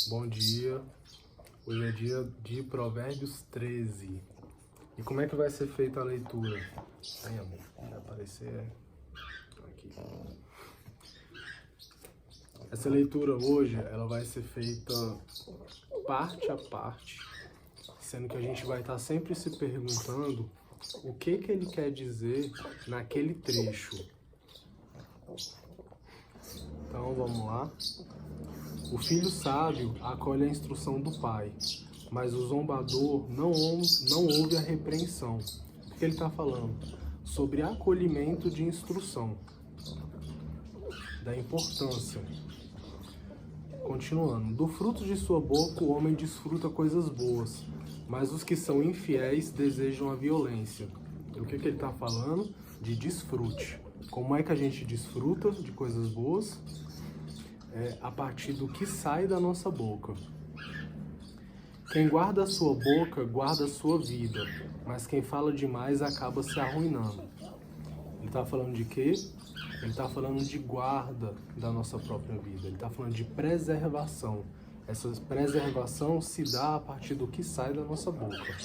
Bom dia, hoje é dia de Provérbios 13. E como é que vai ser feita a leitura? Aí, amor, vai aparecer aqui. Essa leitura hoje, ela vai ser feita parte a parte, sendo que a gente vai estar sempre se perguntando o que ele quer dizer naquele trecho. Então, vamos lá. O filho sábio acolhe a instrução do pai, mas o zombador não ouve a repreensão. O que ele está falando? Sobre acolhimento de instrução, da importância. Continuando. Do fruto de sua boca o homem desfruta coisas boas, mas os que são infiéis desejam a violência. E o que ele está falando? De desfrute. Como é que a gente desfruta de coisas boas? A partir do que sai da nossa boca. Quem guarda a sua boca, guarda a sua vida, mas quem fala demais acaba se arruinando. Ele está falando de quê? Ele está falando de guarda da nossa própria vida. Ele está falando de preservação. Essa preservação se dá a partir do que sai da nossa boca.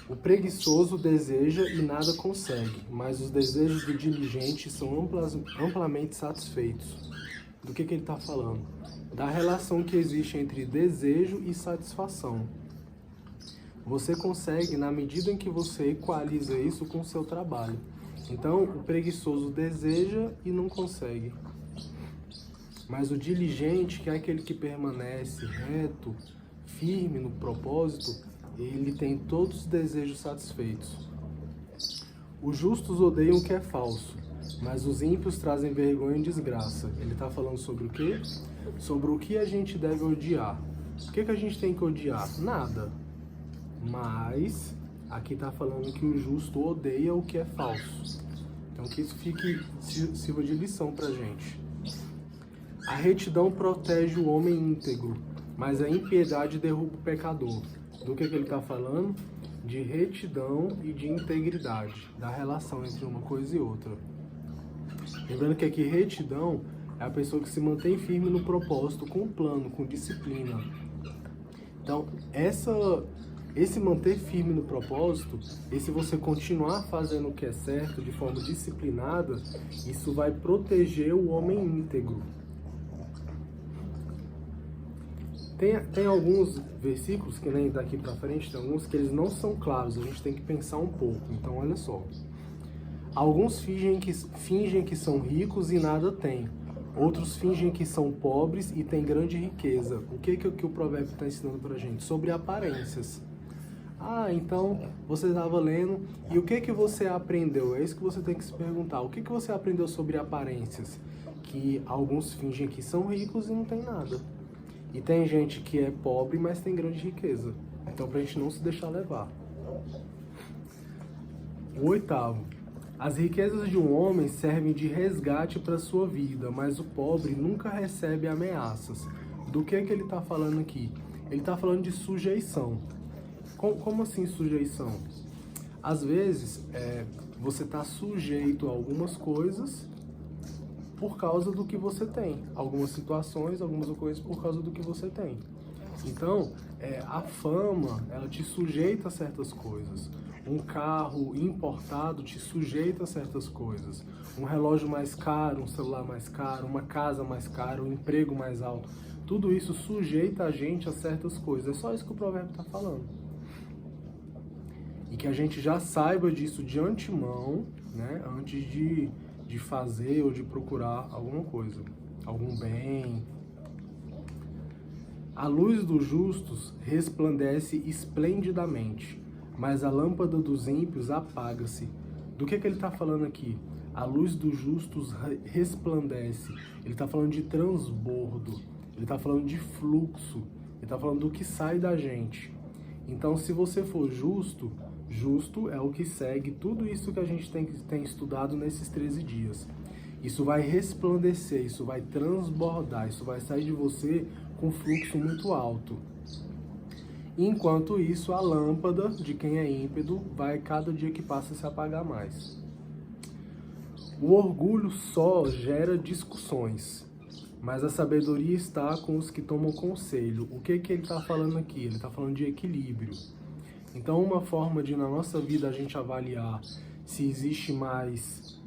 O preguiçoso deseja e nada consegue, mas os desejos do diligente são amplamente satisfeitos. Do que ele está falando? Da relação que existe entre desejo e satisfação. Você consegue na medida em que você equaliza isso com o seu trabalho. Então, o preguiçoso deseja e não consegue. Mas o diligente, que é aquele que permanece reto, firme no propósito, ele tem todos os desejos satisfeitos. Os justos odeiam o que é falso, mas os ímpios trazem vergonha e desgraça. Ele está falando sobre o quê? Sobre o que a gente deve odiar. O que a gente tem que odiar? Nada. Mas aqui está falando que o justo odeia o que é falso. Então que isso sirva de lição para a gente. A retidão protege o homem íntegro, mas a impiedade derruba o pecador. Do que ele está falando? De retidão e de integridade, da relação entre uma coisa e outra. Lembrando que aqui retidão é a pessoa que se mantém firme no propósito, com plano, com disciplina. Então, esse manter firme no propósito, esse você continuar fazendo o que é certo de forma disciplinada, isso vai proteger o homem íntegro. Tem alguns versículos, que nem daqui para frente, tem alguns que eles não são claros, a gente tem que pensar um pouco. Então, olha só. Alguns fingem que são ricos e nada têm. Outros fingem que são pobres e têm grande riqueza. O que o provérbio está ensinando para a gente? Sobre aparências. Então você estava lendo e o que você aprendeu? É isso que você tem que se perguntar. O que você aprendeu sobre aparências? Que alguns fingem que são ricos e não tem nada. E tem gente que é pobre, mas tem grande riqueza. Então, para a gente não se deixar levar. O 8º. As riquezas de um homem servem de resgate para sua vida, mas o pobre nunca recebe ameaças. Do que ele está falando aqui? Ele está falando de sujeição. Como assim sujeição? Às vezes, você está sujeito a algumas coisas por causa do que você tem. Algumas situações, algumas coisas por causa do que você tem. Então, a fama, ela te sujeita a certas coisas. Um carro importado te sujeita a certas coisas. Um relógio mais caro, um celular mais caro, uma casa mais cara, um emprego mais alto. Tudo isso sujeita a gente a certas coisas. É só isso que o provérbio está falando. E que a gente já saiba disso de antemão, né? Antes de fazer ou de procurar alguma coisa. Algum bem. A luz dos justos resplandece esplendidamente, mas a lâmpada dos ímpios apaga-se. Do que ele está falando aqui? A luz dos justos resplandece. Ele está falando de transbordo. Ele está falando de fluxo. Ele está falando do que sai da gente. Então, se você for justo, justo é o que segue tudo isso que a gente tem estudado nesses 13 dias. Isso vai resplandecer, isso vai transbordar, isso vai sair de você com fluxo muito alto. Enquanto isso, a lâmpada de quem é ímpedo vai cada dia que passa se apagar mais. O orgulho só gera discussões, mas a sabedoria está com os que tomam conselho. O que ele está falando aqui? Ele está falando de equilíbrio. Então, uma forma de, na nossa vida, a gente avaliar se existe mais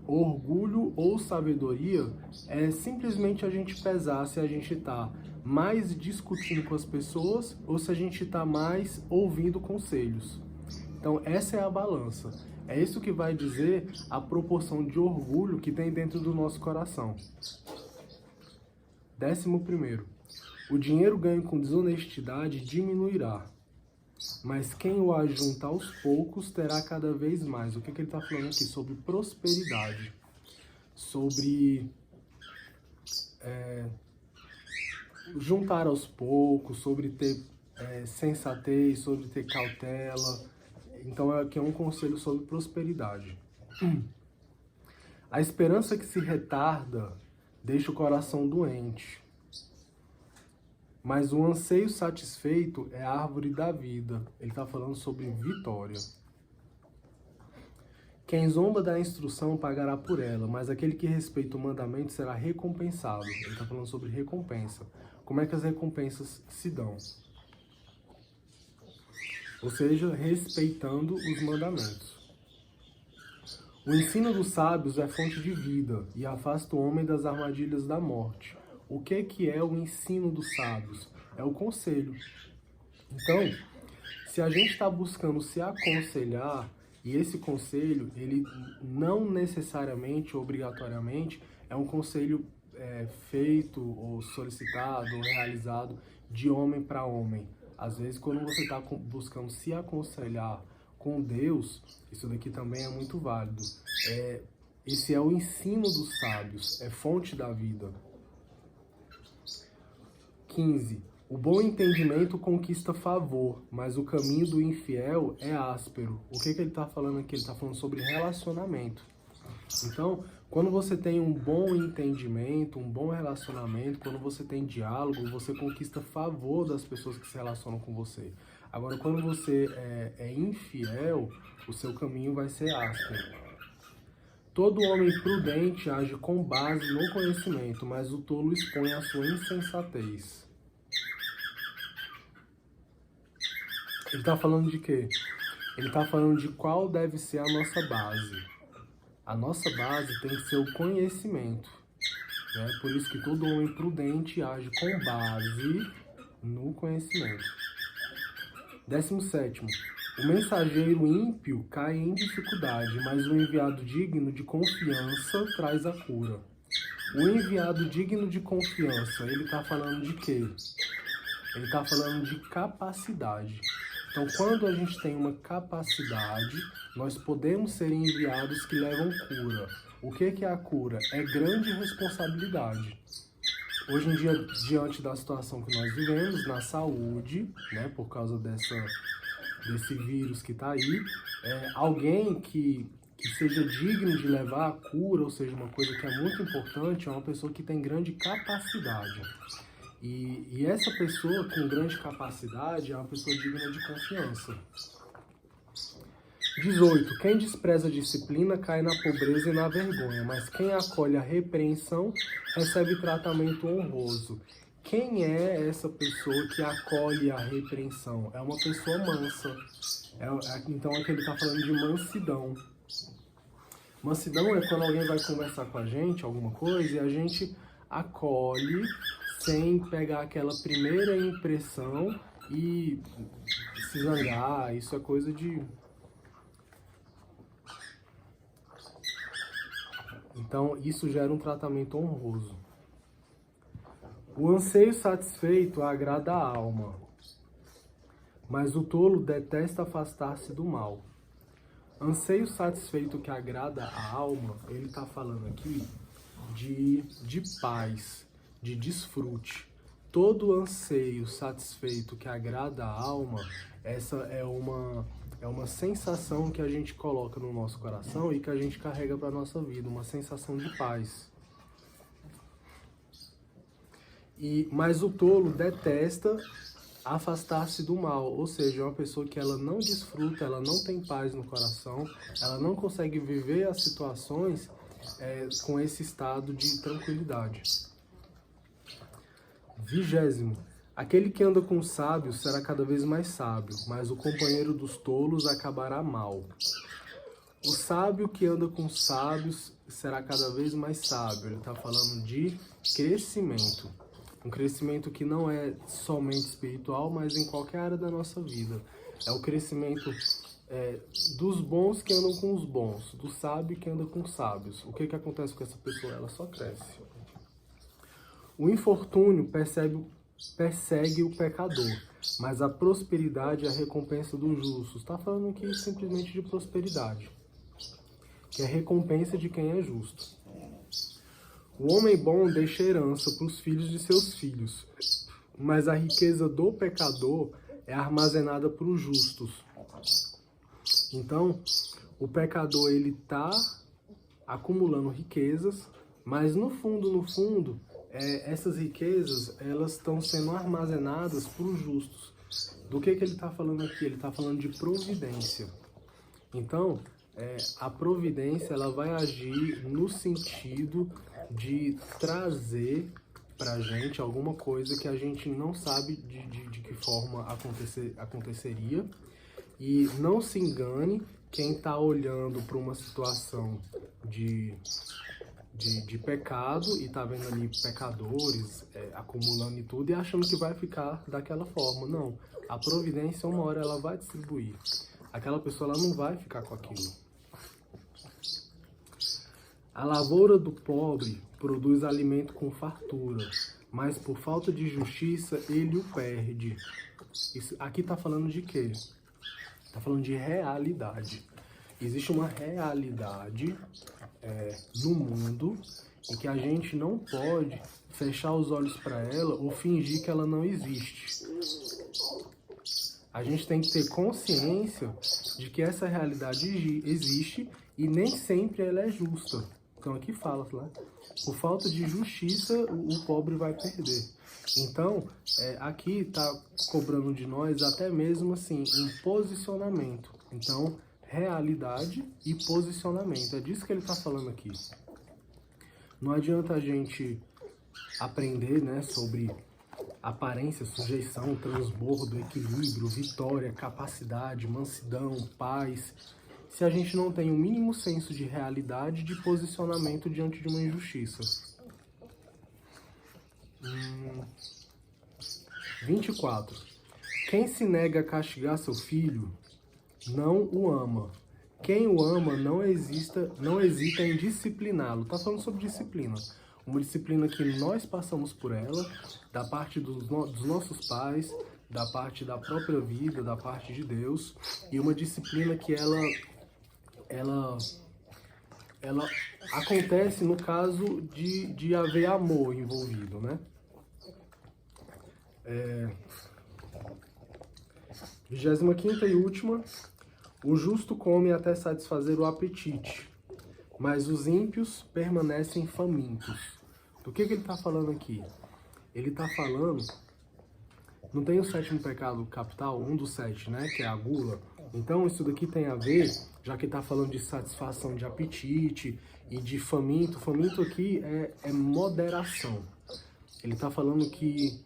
orgulho ou sabedoria é simplesmente a gente pesar se a gente está mais discutindo com as pessoas ou se a gente está mais ouvindo conselhos. Então, essa é a balança. É isso que vai dizer a proporção de orgulho que tem dentro do nosso coração. 11º. O dinheiro ganho com desonestidade diminuirá, mas quem o ajunta aos poucos terá cada vez mais. O que ele está falando aqui? Sobre prosperidade, sobre juntar aos poucos, sobre ter sensatez, sobre ter cautela. Então aqui é um conselho sobre prosperidade. A esperança que se retarda deixa o coração doente, mas o anseio satisfeito é a árvore da vida. Ele está falando sobre vitória. Quem zomba da instrução pagará por ela, mas aquele que respeita o mandamento será recompensado. Ele está falando sobre recompensa. Como é que as recompensas se dão? Ou seja, respeitando os mandamentos. O ensino dos sábios é fonte de vida e afasta o homem das armadilhas da morte. O que é o ensino dos sábios? É o conselho. Então, se a gente está buscando se aconselhar, e esse conselho, ele não necessariamente, obrigatoriamente, é um conselho feito, ou solicitado, ou realizado de homem para homem. Às vezes, quando você está buscando se aconselhar com Deus, isso daqui também é muito válido. Esse é o ensino dos sábios, é fonte da vida. 15. O bom entendimento conquista favor, mas o caminho do infiel é áspero. O que ele está falando aqui? Ele está falando sobre relacionamento. Então, quando você tem um bom entendimento, um bom relacionamento, quando você tem diálogo, você conquista favor das pessoas que se relacionam com você. Agora, quando você é infiel, o seu caminho vai ser áspero. Todo homem prudente age com base no conhecimento, mas o tolo expõe a sua insensatez. Ele está falando de quê? Ele está falando de qual deve ser a nossa base. A nossa base tem que ser o conhecimento. Né? Por isso que todo homem prudente age com base no conhecimento. 17º. O mensageiro ímpio cai em dificuldade, mas o enviado digno de confiança traz a cura. O enviado digno de confiança, ele está falando de quê? Ele está falando de capacidade. Então, quando a gente tem uma capacidade, nós podemos ser enviados que levam cura. O que é a cura? É grande responsabilidade. Hoje em dia, diante da situação que nós vivemos na saúde, né, por causa desse vírus que está aí, alguém que seja digno de levar a cura, ou seja, uma coisa que é muito importante, é uma pessoa que tem grande capacidade. E essa pessoa com grande capacidade é uma pessoa digna de confiança. 18. Quem despreza a disciplina cai na pobreza e na vergonha, mas quem acolhe a repreensão recebe tratamento honroso. Quem é essa pessoa que acolhe a repreensão? É uma pessoa mansa. Então aqui ele está falando de mansidão. Mansidão é quando alguém vai conversar com a gente, alguma coisa, e a gente acolhe sem pegar aquela primeira impressão e se zangar. Isso é coisa de... Então, isso gera um tratamento honroso. O anseio satisfeito agrada a alma, mas o tolo detesta afastar-se do mal. Anseio satisfeito que agrada a alma, ele está falando aqui de paz, de desfrute. Todo anseio satisfeito que agrada a alma, essa é uma sensação que a gente coloca no nosso coração e que a gente carrega para a nossa vida, uma sensação de paz. Mas o tolo detesta afastar-se do mal, ou seja, é uma pessoa que ela não desfruta, ela não tem paz no coração, ela não consegue viver as situações com esse estado de tranquilidade. 20º. Aquele que anda com os sábios será cada vez mais sábio, mas o companheiro dos tolos acabará mal. O sábio que anda com os sábios será cada vez mais sábio. Ele está falando de crescimento. Um crescimento que não é somente espiritual, mas em qualquer área da nossa vida. É o crescimento dos bons que andam com os bons, do sábio que anda com os sábios. O que acontece com essa pessoa? Ela só cresce. O infortúnio persegue o pecador, mas a prosperidade é a recompensa dos justos. Está falando aqui simplesmente de prosperidade, que é a recompensa de quem é justo. O homem bom deixa herança para os filhos de seus filhos, mas a riqueza do pecador é armazenada para os justos. Então, o pecador ele está acumulando riquezas, mas no fundo, essas riquezas elas estão sendo armazenadas para os justos. Do que ele está falando aqui? Ele está falando de providência. Então, a providência ela vai agir no sentido de trazer para a gente alguma coisa que a gente não sabe de que forma aconteceria. E não se engane quem está olhando para uma situação de pecado e está vendo ali pecadores acumulando e tudo e achando que vai ficar daquela forma. Não, a providência uma hora ela vai distribuir. Aquela pessoa ela não vai ficar com aquilo. A lavoura do pobre produz alimento com fartura, mas por falta de justiça ele o perde. Isso aqui está falando de quê? Está falando de realidade. Existe uma realidade no mundo e que a gente não pode fechar os olhos para ela ou fingir que ela não existe. A gente tem que ter consciência de que essa realidade existe e nem sempre ela é justa. Então aqui fala, por falta de justiça o pobre vai perder. Então, aqui está cobrando de nós até mesmo assim um posicionamento. Então, realidade e posicionamento. É disso que ele está falando aqui. Não adianta a gente aprender, sobre aparência, sujeição, transbordo, equilíbrio, vitória, capacidade, mansidão, paz, se a gente não tem o mínimo senso de realidade e de posicionamento diante de uma injustiça. 24. Quem se nega a castigar seu filho não o ama. Quem o ama não hesita em discipliná-lo. Está falando sobre disciplina. Uma disciplina que nós passamos por ela, da parte dos nossos pais, da parte da própria vida, da parte de Deus. E uma disciplina que ela acontece no caso de haver amor envolvido, 25ª e última. O justo come até satisfazer o apetite, mas os ímpios permanecem famintos. Do que ele está falando aqui? Ele está falando, não tem o 7º pecado capital, um dos 7, que é a gula. Então isso daqui tem a ver, já que está falando de satisfação de apetite e de faminto. Faminto aqui é moderação. Ele está falando que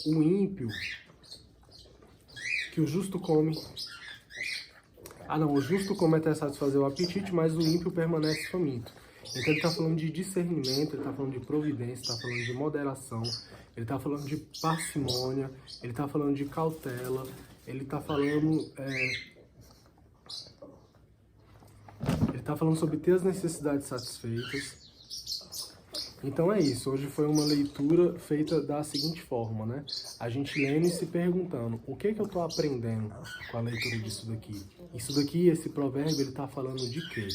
o ímpio, que o justo come... o justo come até satisfazer o apetite, mas o ímpio permanece faminto. Então ele está falando de discernimento, ele está falando de providência, está falando de moderação, ele está falando de parcimônia, ele está falando de cautela, ele está falando sobre ter as necessidades satisfeitas. Então é isso, hoje foi uma leitura feita da seguinte forma, A gente lendo e se perguntando, o que eu estou aprendendo com a leitura disso daqui? Isso daqui, esse provérbio, ele está falando de quê?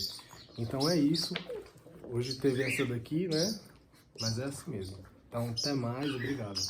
Então é isso, hoje teve essa daqui, mas é assim mesmo. Então até mais, obrigado.